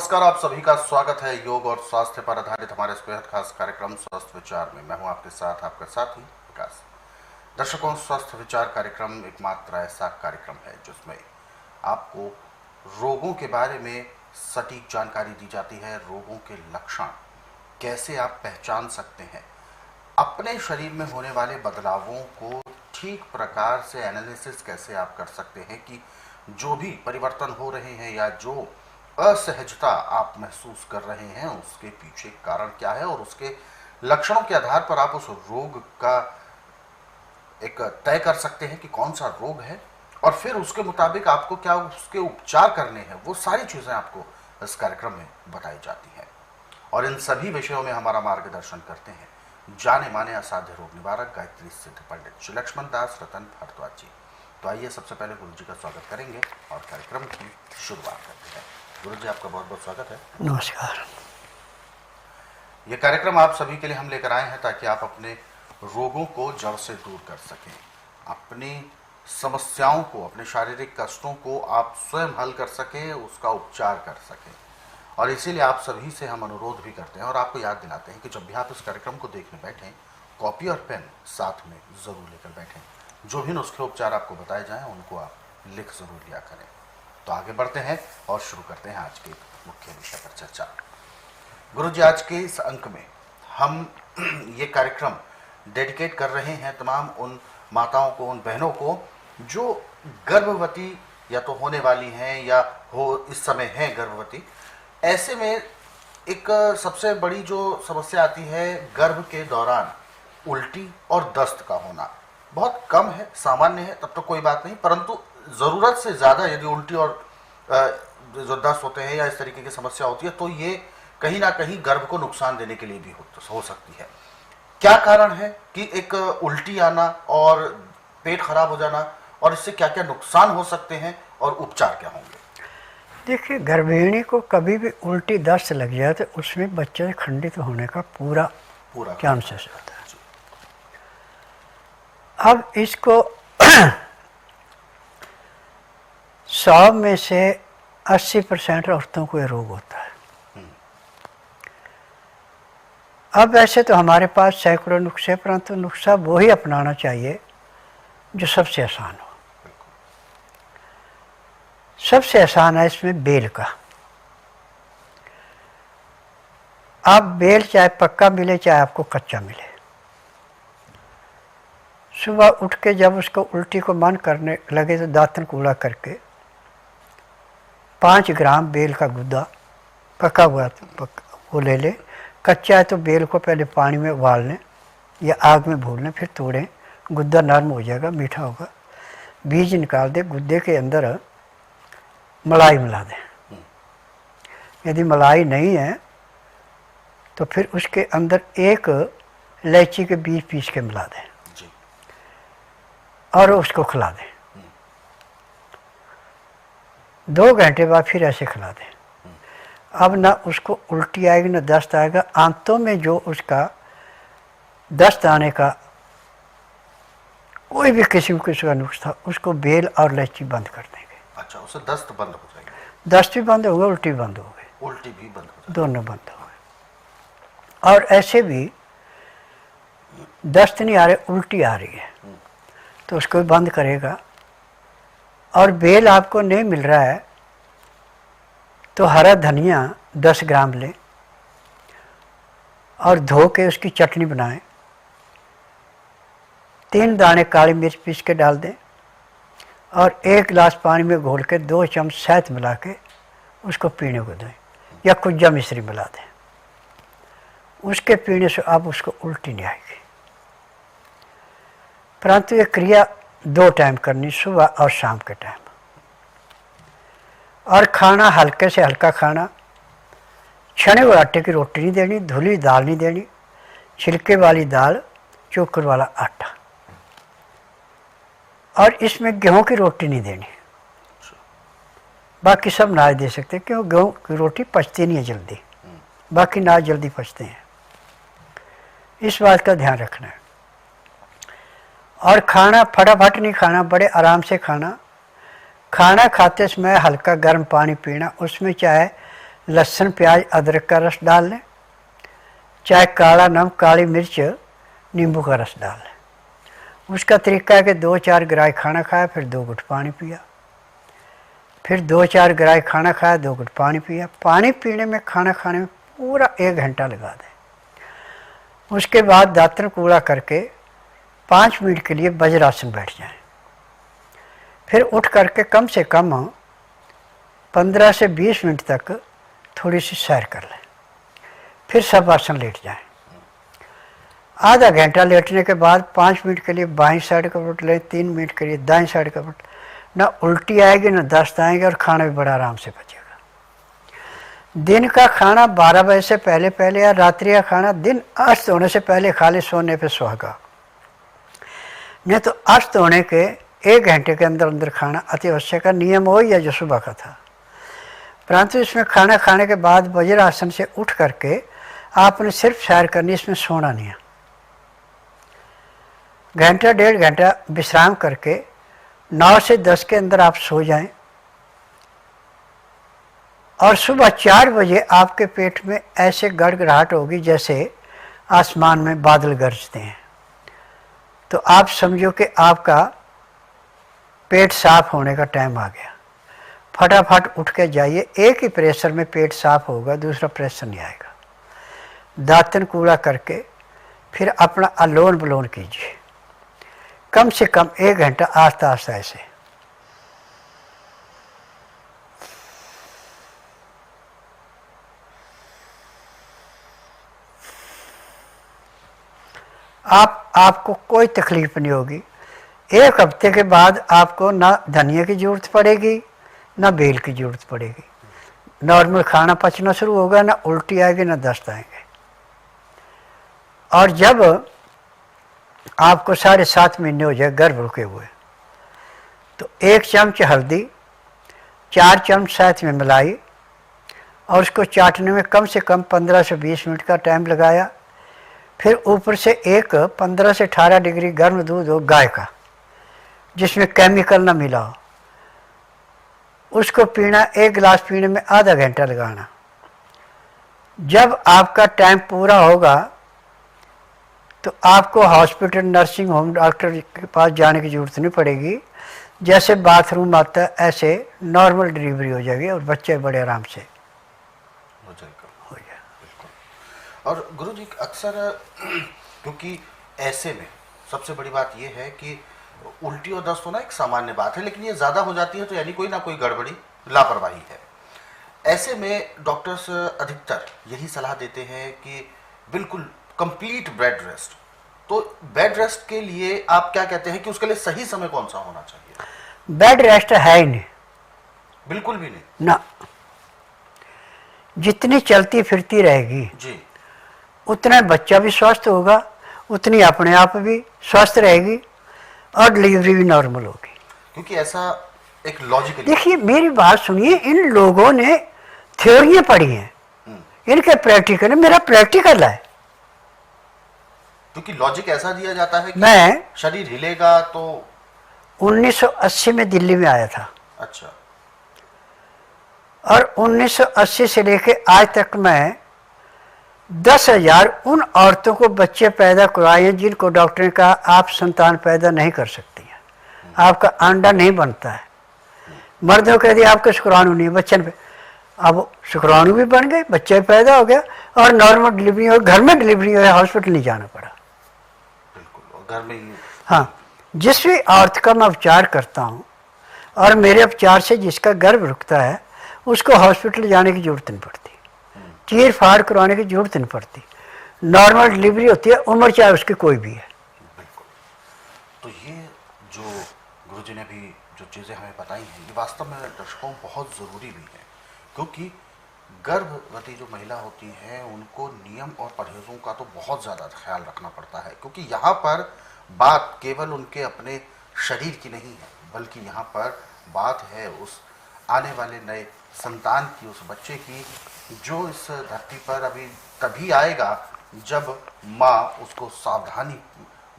नमस्कार, आप सभी का स्वागत है योग और स्वास्थ्य पर आधारित हमारे इस बेहद खास कार्यक्रम स्वस्थ विचार में। मैं हूं आपके साथ आपका साथी विकास। दर्शकों, स्वस्थ विचार कार्यक्रम एकमात्र ऐसा कार्यक्रम है जिसमें आपको रोगों के बारे में सटीक जानकारी दी जाती है। रोगों के लक्षण कैसे आप पहचान सकते हैं, अपने शरीर में होने वाले बदलावों को ठीक प्रकार से एनालिसिस कैसे आप कर सकते हैं कि जो भी परिवर्तन हो रहे हैं या जो असहजता आप महसूस कर रहे हैं उसके पीछे कारण क्या है और उसके लक्षणों के आधार पर आप उस रोग का एक तय कर सकते हैं कि कौन सा रोग है और फिर उसके मुताबिक आपको क्या उसके उपचार करने हैं। वो सारी चीजें आपको इस कार्यक्रम में बताई जाती हैं और इन सभी विषयों में हमारा मार्गदर्शन करते हैं जाने माने असाध्य रोग निवारक गायत्री सिद्ध पंडित श्री लक्ष्मण दास रतन भारद्वाज जी। तो आइए सबसे पहले गुरु जी का स्वागत करेंगे और कार्यक्रम की शुरुआत करते हैं। गुरु जी, आपका बहुत बहुत स्वागत है। नमस्कार। ये कार्यक्रम आप सभी के लिए हम लेकर आए हैं ताकि आप अपने रोगों को जड़ से दूर कर सकें, अपनी समस्याओं को, अपने शारीरिक कष्टों को आप स्वयं हल कर सकें, उसका उपचार कर सकें। और इसीलिए आप सभी से हम अनुरोध भी करते हैं और आपको याद दिलाते हैं कि जब भी आप इस कार्यक्रम को देखने बैठें, कॉपी और पेन साथ में जरूर लेकर बैठें। जो भी नुस्खे उपचार आपको बताए जाएं उनको आप लिख जरूर लिया करें। तो आगे बढ़ते हैं और शुरू करते हैं आज के मुख्य विषय पर चर्चा। गुरु जी, आज के इस अंक में हम ये कार्यक्रम डेडिकेट कर रहे हैं तमाम उन माताओं को, उन बहनों को जो गर्भवती या तो होने वाली हैं या हो इस समय हैं गर्भवती। ऐसे में एक सबसे बड़ी जो समस्या आती है गर्भ के दौरान उल्टी और दस्त का होना। बहुत कम है, सामान्य है, तब तो कोई बात नहीं, परंतु ज़रूरत से ज़्यादा यदि उल्टी और जो दस्त होते हैं या इस तरीके की समस्या होती है तो ये कहीं ना कहीं गर्भ को नुकसान देने के लिए भी हो सकती है। क्या कारण है कि एक उल्टी आना और पेट खराब हो जाना और इससे क्या क्या नुकसान हो सकते हैं और उपचार क्या होंगे? देखिए, गर्भिणी को कभी भी उल्टी दस्त लग जाए तो उसमें बच्चे खंडित होने का पूरा चांसेस होता है। अब इसको 100 में से 80% औरतों को ये रोग होता है। अब वैसे तो हमारे पास सैकड़ों नुस्खे, परंतु नुस्खा वो ही अपनाना चाहिए जो सबसे आसान हो। सबसे आसान है इसमें बेल का। आप बेल चाहे पक्का मिले चाहे आपको कच्चा मिले, सुबह उठ के जब उसको उल्टी को मन करने लगे तो दातन कूड़ा करके 5 ग्राम बेल का गुद्दा, पका हुआ वो ले लें। कच्चा है तो बेल को पहले पानी में उबाल लें या आग में भून लें, फिर तोड़ें। गुद्दा नरम हो जाएगा, मीठा होगा। बीज निकाल दें, गुद्दे के अंदर मलाई मिला दें। यदि मलाई नहीं है तो फिर उसके अंदर एक इलायची के बीज पीस के मिला दें और उसको खिला दें। 2 घंटे बाद फिर ऐसे खिला दें। अब ना उसको उल्टी आएगी ना दस्त आएगा। आंतों में जो उसका दस्त आने का कोई भी किस्म का नुस्खा था उसको बेल और इलायची बंद कर देंगे। अच्छा, उससे दस्त बंद हो जाएगी? दस्त भी बंद हो गया, उल्टी बंद हो गई। उल्टी भी बंद हो जाएगी, दोनों बंद हो गए। और ऐसे भी दस्त नहीं आ रहे, उल्टी आ रही है तो उसको भी बंद करेगा। और बेल आपको नहीं मिल रहा है तो हरा धनिया 10 ग्राम लें और धो के उसकी चटनी बनाएं। 3 दाने काली मिर्च पीस के डाल दें और 1 गिलास पानी में घोल के 2 चम्मच शहद मिला के उसको पीने को दें या कुज्जा मिश्री मिला दें। उसके पीने से अब उसको उल्टी नहीं आएगी। परंतु ये क्रिया 2 टाइम करनी, सुबह और शाम के टाइम। और खाना हल्के से हल्का खाना। छने हुए आटे की रोटी नहीं देनी, धुली दाल नहीं देनी, छिलके वाली दाल, चोकर वाला आटा। और इसमें गेहूं की रोटी नहीं देनी। बाकी सब अनाज दे सकते हैं, क्यों गेहूं की रोटी पचती नहीं है जल्दी, बाकी अनाज जल्दी पचते हैं। इस बात का ध्यान रखना है। और खाना फटाफट नहीं खाना, बड़े आराम से खाना। खाना खाते समय हल्का गर्म पानी पीना, उसमें चाहे लहसुन प्याज अदरक का रस डाल लें, चाहे काला नमक काली मिर्च नींबू का रस डाल लें। उसका तरीका है कि 2-4 ग्राय खाना खाया फिर 2 घुट पानी पिया, फिर 2-4 ग्राय खाना खाया 2 घुट पानी पिया। पानी पीने में खाना खाने में पूरा 1 घंटा लगा दें। उसके बाद दातन कूड़ा करके 5 मिनट के लिए वज्रासन बैठ जाएं। फिर उठ करके कम से कम 15 से 20 मिनट तक थोड़ी सी सैर कर लें, फिर सब आसन लेट जाएं। आधा घंटा लेटने के बाद 5 मिनट के लिए बाईं साइड का पलट लें, 3 मिनट के लिए दाईं साइड का पलट। ना उल्टी आएगी ना दस्त आएंगे और खाना भी बड़ा आराम से पचेगा। दिन का खाना 12 बजे से पहले पहले या रात्रि का खाना दिन अस्त होने से पहले खा ले, सोने पे सुहागा। नहीं तो अस्त होने के 1 घंटे के अंदर अंदर खाना अति आवश्यक है। नियम हो या जो सुबह का था। परंतु इसमें खाना खाने के बाद वज्रासन से उठ करके आपने सिर्फ सैर करनी, इसमें सोना नहीं है। घंटा 1.5 घंटा विश्राम करके 9 से 10 के अंदर आप सो जाएं और सुबह 4 बजे आपके पेट में ऐसे गड़गड़ाहट होगी जैसे आसमान में बादल गरजते हैं। तो आप समझो कि आपका पेट साफ होने का टाइम आ गया। फटाफट उठ के जाइए, एक ही प्रेशर में पेट साफ होगा, दूसरा प्रेशर नहीं आएगा। दातन कूड़ा करके फिर अपना अलोन बलोन कीजिए, कम से कम 1 घंटा आस्ता आस्ता ऐसे। आपको कोई तकलीफ नहीं होगी। 1 हफ्ते के बाद आपको ना धनिया की ज़रूरत पड़ेगी ना बेल की ज़रूरत पड़ेगी। नॉर्मल खाना पचना शुरू होगा, ना उल्टी आएगी ना दस्त आएंगे। और जब आपको 7.5 महीने हो जाए गर्भ रुके हुए, तो 1 चम्मच हल्दी, 4 चम्मच शहद में मिलाई और उसको चाटने में कम से कम 15 से 20 मिनट का टाइम लगाया। फिर ऊपर से एक 15 से 18 डिग्री गर्म दूध हो गाय का, जिसमें केमिकल ना मिला हो, उसको पीना। 1 गिलास पीने में आधा घंटा लगाना। जब आपका टाइम पूरा होगा तो आपको हॉस्पिटल, नर्सिंग होम, डॉक्टर के पास जाने की ज़रूरत नहीं पड़ेगी। जैसे बाथरूम आता है ऐसे नॉर्मल डिलीवरी हो जाएगी और बच्चे बड़े आराम से हो जाएगा। बिल्कुल। और गुरुजी अक्सर क्योंकि ऐसे में सबसे बड़ी बात यह है कि उल्टी और दस्त होना एक सामान्य बात है, लेकिन ये ज़्यादा हो जाती है तो यानी कोई ना कोई गड़बड़ी, लापरवाही है। ऐसे में डॉक्टर्स अधिकतर यही सलाह देते हैं कि बिल्कुल कंप्लीट बेड रेस्ट। तो बेड रेस्ट के लिए आप क्या कहते हैं कि उसके लिए सही समय कौन सा होना चाहिए? बेड रेस्ट है ही नहीं, बिल्कुल भी नहीं ना। जितनी चलती फिरती रहेगी जी, उतना बच्चा भी स्वस्थ होगा, उतनी अपने आप भी स्वस्थ रहेगी और डिलीवरी भी नॉर्मल होगी। क्योंकि ऐसा एक लॉजिकली, देखिए मेरी बात सुनिए, इन लोगों ने थ्योरियां पढ़ी हैं, इनके प्रैक्टिकल है, मेरा प्रैक्टिकल है। क्योंकि लॉजिक ऐसा दिया जाता है कि मैं शरीर हिलेगा तो 1980 में दिल्ली में आया था। अच्छा। और 1980 से लेके आज तक मैं 10,000 उन औरतों को बच्चे पैदा कराए हैं जिनको डॉक्टर ने कहा आप संतान पैदा नहीं कर सकती हैं, आपका अंडा नहीं बनता है। मर्दों कह दिया आपके शुक्राणु नहीं, बच्चन पे। अब शुक्राणु भी बन गए, बच्चा भी पैदा हो गया और नॉर्मल डिलीवरी हो, घर में डिलीवरी हो, हॉस्पिटल नहीं जाना पड़ा। घर में ही। हाँ, जिस भी औरत का मैं उपचार करता हूँ और मेरे उपचार से जिसका गर्भ रुकता है उसको हॉस्पिटल जाने की जरूरत नहीं पड़ती, चीर फाड़ करवाने की जरूरत नहीं पड़ती। नॉर्मल डिलीवरी होती है, उम्र चाहे उसकी कोई भी है। बिल्कुल। तो ये जो गुरुजी ने भी जो चीज़ें हमें बताई हैं, ये वास्तव में दर्शकों बहुत ज़रूरी भी है, क्योंकि गर्भवती जो महिला होती हैं उनको नियम और परहेज़ों का तो बहुत ज़्यादा ख्याल रखना पड़ता है। क्योंकि यहाँ पर बात केवल उनके अपने शरीर की नहीं है, बल्कि यहाँ पर बात है उस आने वाले नए संतान की, उस बच्चे की जो इस धरती पर अभी तभी आएगा जब माँ उसको सावधानी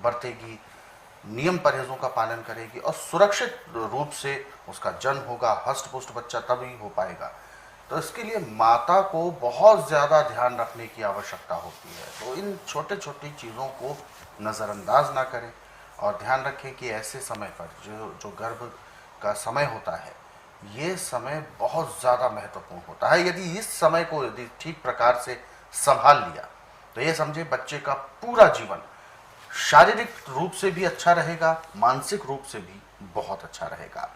बरतेगी, नियम परहेज़ों का पालन करेगी और सुरक्षित रूप से उसका जन्म होगा। हष्ट पुष्ट बच्चा तभी हो पाएगा तो इसके लिए माता को बहुत ज़्यादा ध्यान रखने की आवश्यकता होती है। तो इन छोटे छोटी चीज़ों को नज़रअंदाज ना करें और ध्यान रखें कि ऐसे समय पर जो गर्भ का समय होता है, ये समय बहुत ज़्यादा महत्वपूर्ण होता है। यदि इस समय को यदि ठीक प्रकार से संभाल लिया तो ये समझे बच्चे का पूरा जीवन शारीरिक रूप से भी अच्छा रहेगा, मानसिक रूप से भी बहुत अच्छा रहेगा।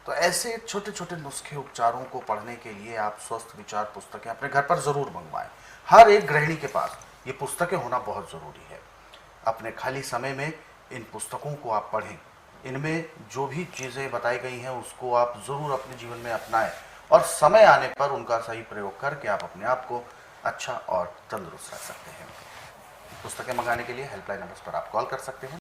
तो ऐसे छोटे छोटे नुस्खे उपचारों को पढ़ने के लिए आप स्वस्थ विचार पुस्तकें अपने घर पर ज़रूर मंगवाएं। हर एक गृहिणी के पास ये पुस्तकें होना बहुत ज़रूरी है। अपने खाली समय में इन पुस्तकों को आप पढ़ें। इनमें जो भी चीज़ें बताई गई हैं उसको आप ज़रूर अपने जीवन में अपनाएं और समय आने पर उनका सही प्रयोग करके आप अपने आप को अच्छा और तंदुरुस्त रख सकते हैं। पुस्तकें मंगाने के लिए हेल्पलाइन नंबर पर आप कॉल कर सकते हैं